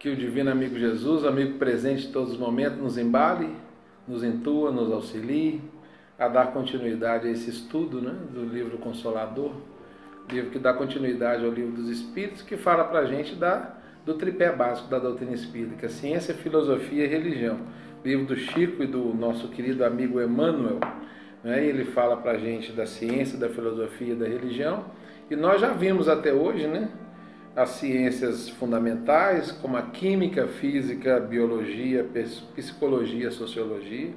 Que o divino amigo Jesus, amigo presente em todos os momentos, nos embale, nos intua, nos auxilie a dar continuidade a esse estudo, né, do livro Consolador, livro que dá continuidade ao livro dos Espíritos, que fala para a gente do tripé básico da doutrina espírita, que é ciência, filosofia e religião. Livro do Chico e do nosso querido amigo Emmanuel, né, ele fala para a gente da ciência, da filosofia e da religião, e nós já vimos até hoje, né, as ciências fundamentais, como a química, física, biologia, psicologia, sociologia.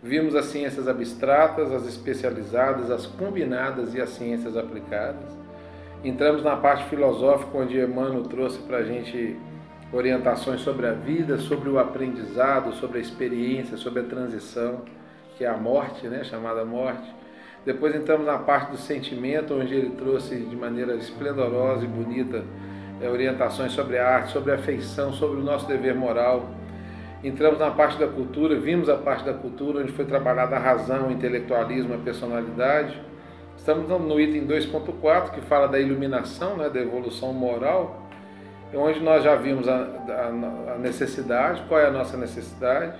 Vimos as ciências abstratas, as especializadas, as combinadas e as ciências aplicadas. Entramos na parte filosófica, onde Emmanuel trouxe para a gente orientações sobre a vida, sobre o aprendizado, sobre a experiência, sobre a transição, que é a morte, né, chamada morte. Depois entramos na parte do sentimento, onde ele trouxe de maneira esplendorosa e bonita orientações sobre a arte, sobre a afeição, sobre o nosso dever moral. Entramos na parte da cultura, vimos a parte da cultura, onde foi trabalhada a razão, o intelectualismo, a personalidade. Estamos no item 2.4, que fala da iluminação, né, da evolução moral, onde nós já vimos a necessidade, qual é a nossa necessidade.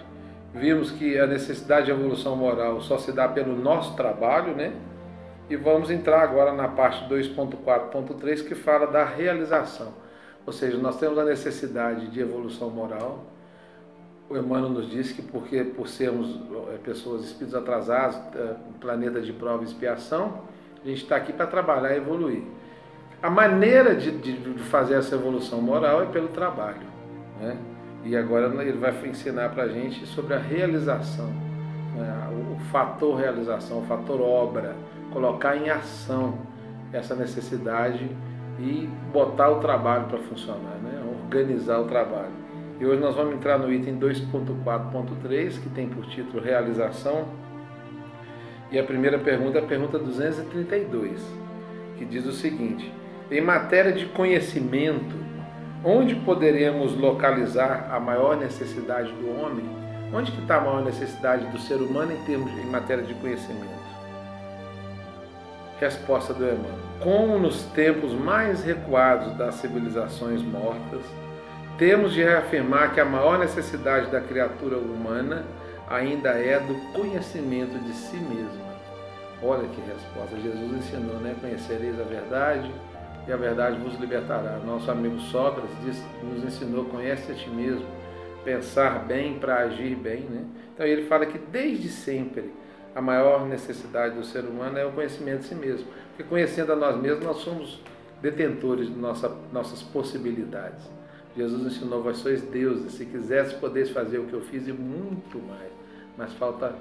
Vimos que a necessidade de evolução moral só se dá pelo nosso trabalho, né? E vamos entrar agora na parte 2.4.3, que fala da realização. Ou seja, nós temos a necessidade de evolução moral. O Emmanuel nos disse que por sermos pessoas, espíritos atrasados, planeta de prova e expiação, a gente está aqui para trabalhar e evoluir. A maneira de fazer essa evolução moral é pelo trabalho, né? E agora ele vai ensinar para a gente sobre a realização, né? O fator realização, o fator obra, colocar em ação essa necessidade e botar o trabalho para funcionar, né? Organizar o trabalho. E hoje nós vamos entrar no item 2.4.3, que tem por título Realização. E a primeira pergunta é a pergunta 232, que diz o seguinte: em matéria de conhecimento, onde poderemos localizar a maior necessidade do homem? Onde que está a maior necessidade do ser humano em matéria de conhecimento? Resposta do Emmanuel: como nos tempos mais recuados das civilizações mortas, temos de reafirmar que a maior necessidade da criatura humana ainda é do conhecimento de si mesma. Olha que resposta, Jesus ensinou, né? Conhecereis a verdade e a verdade vos libertará. Nosso amigo Sócrates nos ensinou: conhece a ti mesmo, pensar bem para agir bem, né? Então ele fala que desde sempre a maior necessidade do ser humano é o conhecimento de si mesmo, porque conhecendo a nós mesmos nós somos detentores de nossas possibilidades. Jesus ensinou: vós sois deuses, se quisesse podeis fazer o que eu fiz e muito mais, mas falta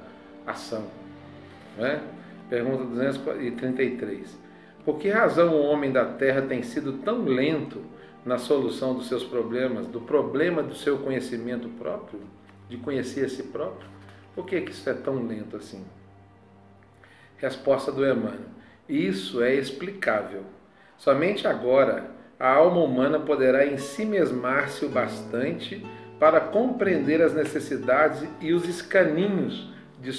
ação, não é? Pergunta 233. Por que razão o homem da terra tem sido tão lento na solução dos seus problemas, do problema do seu conhecimento próprio, de conhecer a si próprio? Por que isso é tão lento assim? Resposta do Emmanuel: isso é explicável. Somente agora a alma humana poderá ensimesmar-se o bastante para compreender as necessidades e os escaninhos de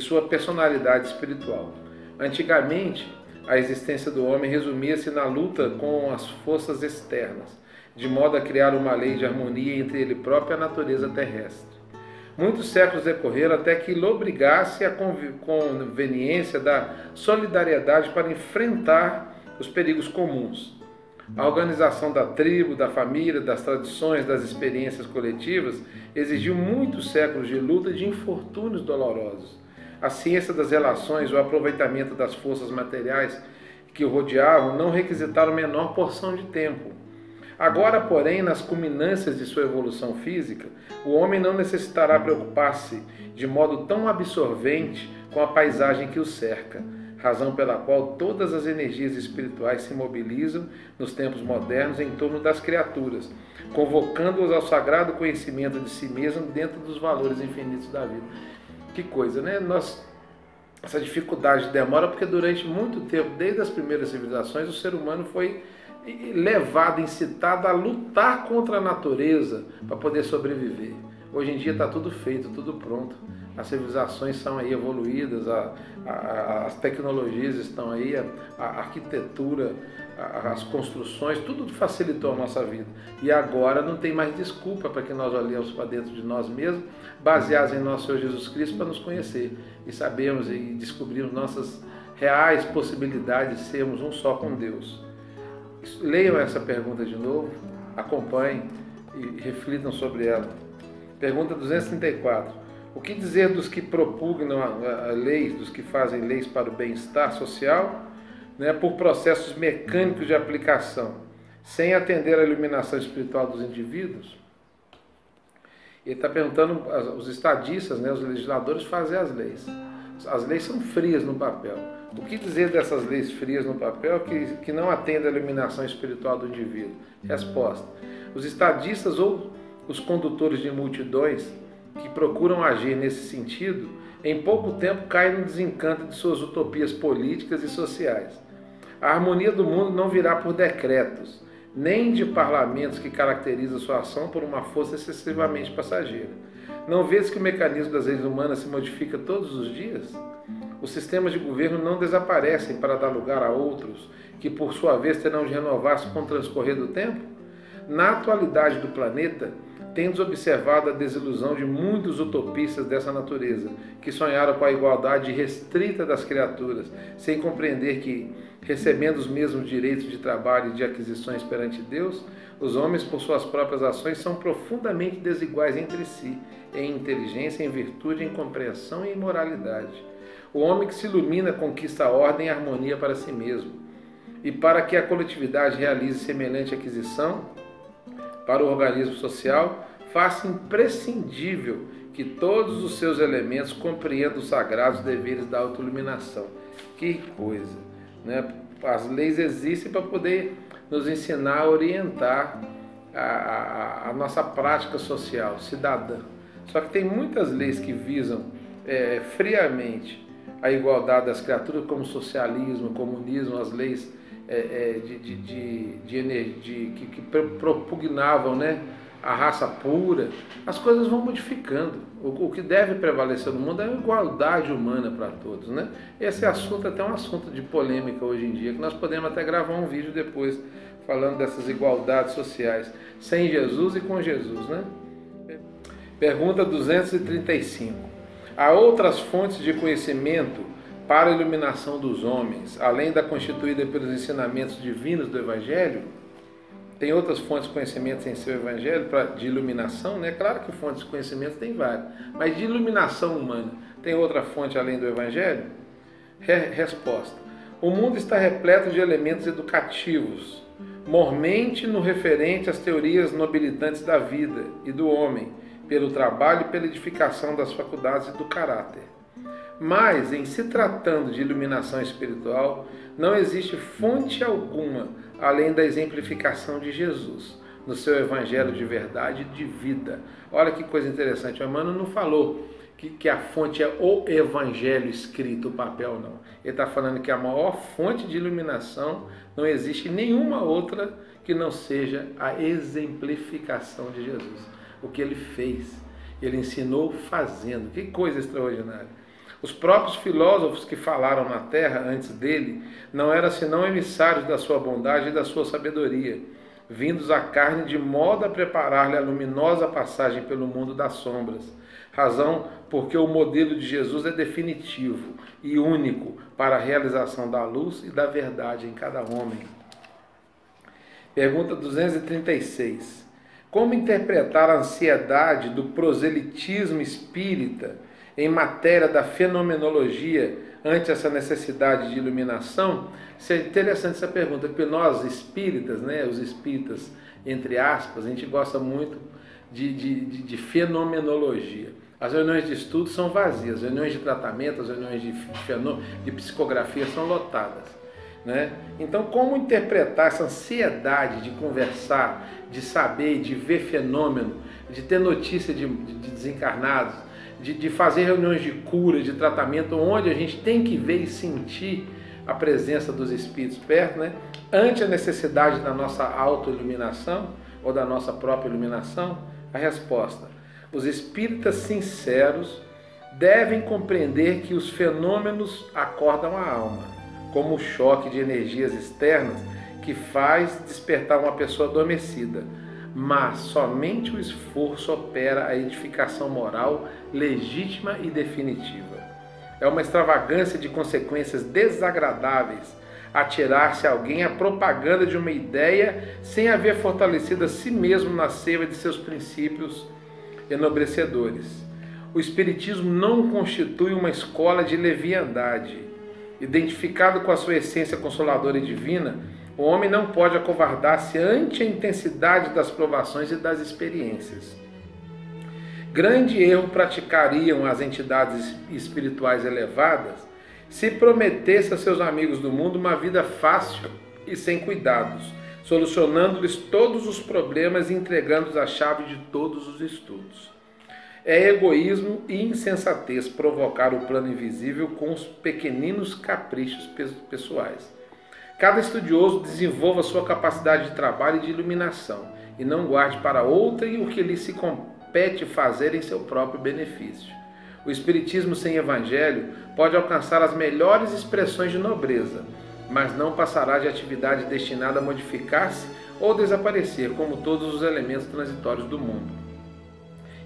sua personalidade espiritual. Antigamente, a existência do homem resumia-se na luta com as forças externas, de modo a criar uma lei de harmonia entre ele próprio e a natureza terrestre. Muitos séculos decorreram até que ele obrigasse a conveniência da solidariedade para enfrentar os perigos comuns. A organização da tribo, da família, das tradições, das experiências coletivas exigiu muitos séculos de luta e de infortúnios dolorosos. A ciência das relações, o aproveitamento das forças materiais que o rodeavam não requisitaram menor porção de tempo. Agora, porém, nas culminâncias de sua evolução física, o homem não necessitará preocupar-se de modo tão absorvente com a paisagem que o cerca, razão pela qual todas as energias espirituais se mobilizam nos tempos modernos em torno das criaturas, convocando-os ao sagrado conhecimento de si mesmo dentro dos valores infinitos da vida. Que coisa, né? Essa dificuldade demora porque durante muito tempo, desde as primeiras civilizações, o ser humano foi levado, incitado a lutar contra a natureza para poder sobreviver. Hoje em dia está tudo feito, tudo pronto. As civilizações são aí evoluídas, as tecnologias estão aí, a arquitetura, as construções, tudo facilitou a nossa vida. E agora não tem mais desculpa para que nós olhemos para dentro de nós mesmos, baseados em nosso Senhor Jesus Cristo, para nos conhecer e sabermos e descobrirmos nossas reais possibilidades de sermos um só com Deus. Leiam essa pergunta de novo, acompanhem e reflitam sobre ela. Pergunta 234. O que dizer dos que propugnam a leis, dos que fazem leis para o bem-estar social, né, por processos mecânicos de aplicação, sem atender à iluminação espiritual dos indivíduos? Ele está perguntando, os estadistas, né, os legisladores fazem as leis. As leis são frias no papel. O que dizer dessas leis frias no papel que não atendem à iluminação espiritual do indivíduo? Resposta. Os estadistas ou os condutores de multidões que procuram agir nesse sentido, em pouco tempo caem no desencanto de suas utopias políticas e sociais. A harmonia do mundo não virá por decretos, nem de parlamentos que caracterizam sua ação por uma força excessivamente passageira. Não vês que o mecanismo das leis humanas se modifica todos os dias? Os sistemas de governo não desaparecem para dar lugar a outros, que por sua vez terão de renovar-se com o transcorrer do tempo? Na atualidade do planeta, tendes observado a desilusão de muitos utopistas dessa natureza, que sonharam com a igualdade restrita das criaturas, sem compreender que, recebendo os mesmos direitos de trabalho e de aquisições perante Deus, os homens, por suas próprias ações, são profundamente desiguais entre si, em inteligência, em virtude, em compreensão e em moralidade. O homem que se ilumina conquista a ordem e a harmonia para si mesmo. E para que a coletividade realize semelhante aquisição para o organismo social, faça imprescindível que todos os seus elementos compreendam os sagrados deveres da autoiluminação. Que coisa, né? As leis existem para poder nos ensinar a orientar a nossa prática social, cidadã. Só que tem muitas leis que visam friamente a igualdade das criaturas, como socialismo, comunismo, as leis que propugnavam, né, a raça pura. As coisas vão modificando. O que deve prevalecer no mundo é a igualdade humana para todos, né? Esse assunto é até um assunto de polêmica hoje em dia, que nós podemos até gravar um vídeo depois falando dessas igualdades sociais, sem Jesus e com Jesus, né? Pergunta 235. Há outras fontes de conhecimento para a iluminação dos homens, além da constituída pelos ensinamentos divinos do Evangelho? Tem outras fontes de conhecimento sem ser o Evangelho de iluminação, né? Claro que fontes de conhecimento tem várias, mas de iluminação humana, tem outra fonte além do Evangelho? Resposta. O mundo está repleto de elementos educativos, mormente no referente às teorias nobilitantes da vida e do homem, pelo trabalho e pela edificação das faculdades e do caráter. Mas, em se tratando de iluminação espiritual, não existe fonte alguma além da exemplificação de Jesus, no seu evangelho de verdade e de vida. Olha que coisa interessante, o Emmanuel não falou que a fonte é o evangelho escrito, o papel, não. Ele está falando que a maior fonte de iluminação não existe nenhuma outra que não seja a exemplificação de Jesus. O que ele fez, ele ensinou fazendo. Que coisa extraordinária. Os próprios filósofos que falaram na terra antes dele não eram senão emissários da sua bondade e da sua sabedoria, vindos à carne de modo a preparar-lhe a luminosa passagem pelo mundo das sombras. Razão porque o modelo de Jesus é definitivo e único para a realização da luz e da verdade em cada homem. Pergunta 236. Como interpretar a ansiedade do proselitismo espírita em matéria da fenomenologia ante essa necessidade de iluminação? Isso é interessante essa pergunta, porque nós espíritas, né, os espíritas, entre aspas, a gente gosta muito de fenomenologia. As reuniões de estudo são vazias, as reuniões de tratamento, as reuniões de psicografia são lotadas, né? Então, como interpretar essa ansiedade de conversar, de saber, de ver fenômeno, de ter notícia de desencarnados, de fazer reuniões de cura, de tratamento, onde a gente tem que ver e sentir a presença dos espíritos perto, né? Ante a necessidade da nossa autoiluminação ou da nossa própria iluminação? A resposta: os espíritas sinceros devem compreender que os fenômenos acordam a alma, como o choque de energias externas que faz despertar uma pessoa adormecida, mas somente o esforço opera a edificação moral legítima e definitiva. É uma extravagância de consequências desagradáveis atirar-se alguém à propaganda de uma ideia sem haver fortalecido a si mesmo na seiva de seus princípios enobrecedores. O Espiritismo não constitui uma escola de leviandade. Identificado com a sua essência consoladora e divina, o homem não pode acovardar-se ante a intensidade das provações e das experiências. Grande erro praticariam as entidades espirituais elevadas se prometesse a seus amigos do mundo uma vida fácil e sem cuidados, solucionando-lhes todos os problemas e entregando-lhes a chave de todos os estudos. É egoísmo e insensatez provocar o plano invisível com os pequeninos caprichos pessoais. Cada estudioso desenvolva sua capacidade de trabalho e de iluminação, e não guarde para outrem o que lhe se compete fazer em seu próprio benefício. O Espiritismo sem Evangelho pode alcançar as melhores expressões de nobreza, mas não passará de atividade destinada a modificar-se ou desaparecer, como todos os elementos transitórios do mundo.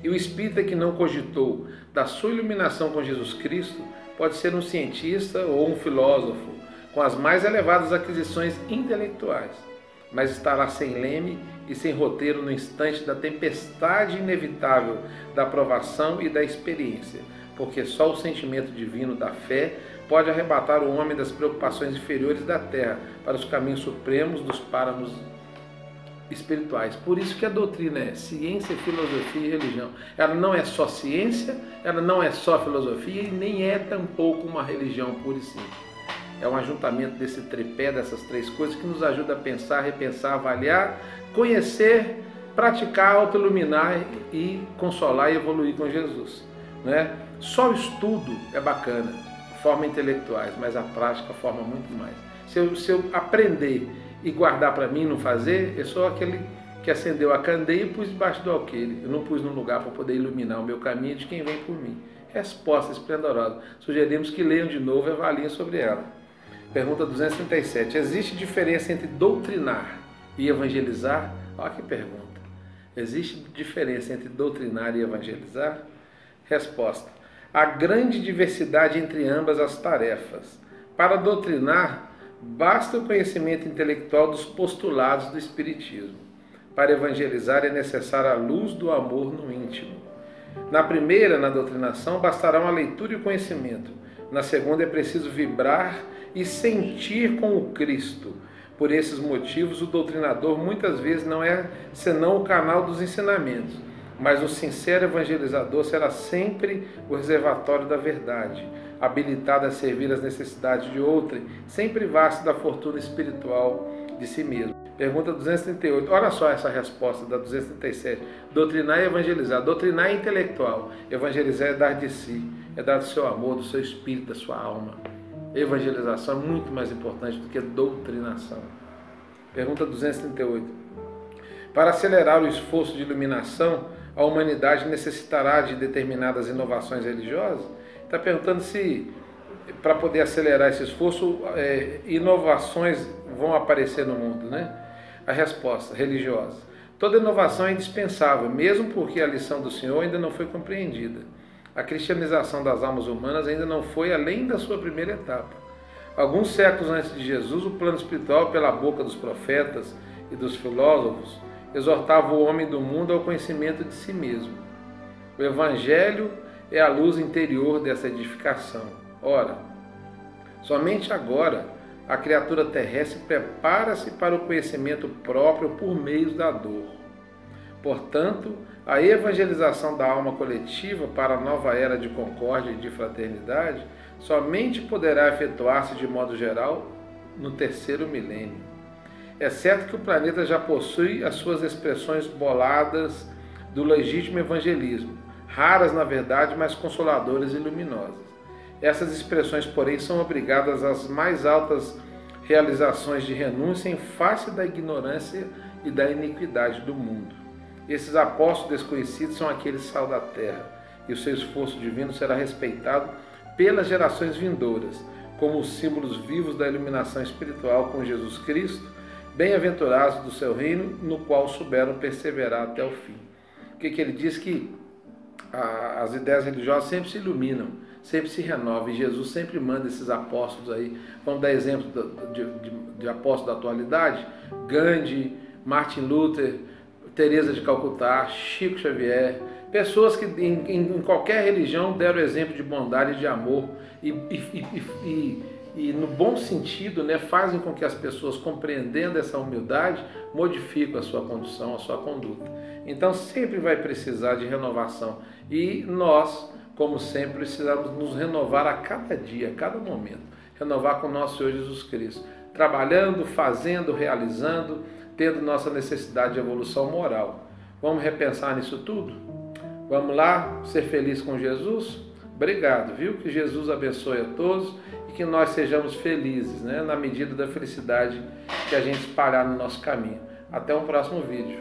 E o espírita que não cogitou da sua iluminação com Jesus Cristo pode ser um cientista ou um filósofo, com as mais elevadas aquisições intelectuais, mas estará sem leme e sem roteiro no instante da tempestade inevitável da provação e da experiência, porque só o sentimento divino da fé pode arrebatar o homem das preocupações inferiores da terra para os caminhos supremos dos páramos espirituais. Por isso que a doutrina é ciência, filosofia e religião. Ela não é só ciência, ela não é só filosofia e nem é tampouco uma religião pura e simples. É um ajuntamento desse tripé, dessas três coisas, que nos ajuda a pensar, repensar, avaliar, conhecer, praticar, autoiluminar e consolar e evoluir com Jesus. Né? Só o estudo é bacana, forma intelectuais, mas a prática forma muito mais. Se eu aprender e guardar para mim e não fazer, eu sou aquele que acendeu a candeia e pus debaixo do alqueire. Eu não pus num lugar para poder iluminar o meu caminho de quem vem por mim. Resposta esplendorosa. Sugerimos que leiam de novo e avaliem sobre ela. Pergunta 237. Existe diferença entre doutrinar e evangelizar? Olha que pergunta. Existe diferença entre doutrinar e evangelizar? Resposta. Há grande diversidade entre ambas as tarefas. Para doutrinar, basta o conhecimento intelectual dos postulados do Espiritismo. Para evangelizar é necessária a luz do amor no íntimo. Na primeira, na doutrinação, bastarão a leitura e o conhecimento. Na segunda, é preciso vibrar e sentir com o Cristo. Por esses motivos, o doutrinador muitas vezes não é senão o canal dos ensinamentos, mas o sincero evangelizador será sempre o reservatório da verdade, habilitado a servir as necessidades de outrem, sem privar-se da fortuna espiritual de si mesmo. Pergunta 238. Olha só essa resposta da 237. Doutrinar e evangelizar. Doutrinar é intelectual. Evangelizar é dar de si. É dar do seu amor, do seu espírito, da sua alma. Evangelização é muito mais importante do que doutrinação. Pergunta 238. Para acelerar o esforço de iluminação, a humanidade necessitará de determinadas inovações religiosas? Está perguntando se, para poder acelerar esse esforço, inovações vão aparecer no mundo, né? A resposta, religiosa. Toda inovação é indispensável, mesmo porque a lição do Senhor ainda não foi compreendida. A cristianização das almas humanas ainda não foi além da sua primeira etapa. Alguns séculos antes de Jesus, o plano espiritual, pela boca dos profetas e dos filósofos, exortava o homem do mundo ao conhecimento de si mesmo. O Evangelho é a luz interior dessa edificação. Ora, somente agora a criatura terrestre prepara-se para o conhecimento próprio por meio da dor. Portanto, a evangelização da alma coletiva para a nova era de concórdia e de fraternidade somente poderá efetuar-se de modo geral no terceiro milênio. É certo que o planeta já possui as suas expressões boladas do legítimo evangelismo, raras na verdade, mas consoladoras e luminosas. Essas expressões, porém, são obrigadas às mais altas realizações de renúncia em face da ignorância e da iniquidade do mundo. Esses apóstolos desconhecidos são aqueles sal da terra, e o seu esforço divino será respeitado pelas gerações vindouras, como os símbolos vivos da iluminação espiritual com Jesus Cristo bem-aventurados do seu reino, no qual souberam perseverar até o fim. O que ele diz? Que as ideias religiosas sempre se iluminam, sempre se renovam, e Jesus sempre manda esses apóstolos aí. Vamos dar exemplo de apóstolos da atualidade: Gandhi, Martin Luther, Teresa de Calcutá, Chico Xavier, pessoas que em qualquer religião deram exemplo de bondade e de amor, e no bom sentido, né, fazem com que as pessoas, compreendendo essa humildade, modifiquem a sua condução, a sua conduta. Então sempre vai precisar de renovação, e nós, como sempre, precisamos nos renovar a cada dia, a cada momento, renovar com o nosso Senhor Jesus Cristo, trabalhando, fazendo, realizando, tendo nossa necessidade de evolução moral. Vamos repensar nisso tudo? Vamos lá ser felizes com Jesus? Obrigado, viu? Que Jesus abençoe a todos e que nós sejamos felizes, né? Na medida da felicidade que a gente espalhar no nosso caminho. Até um próximo vídeo.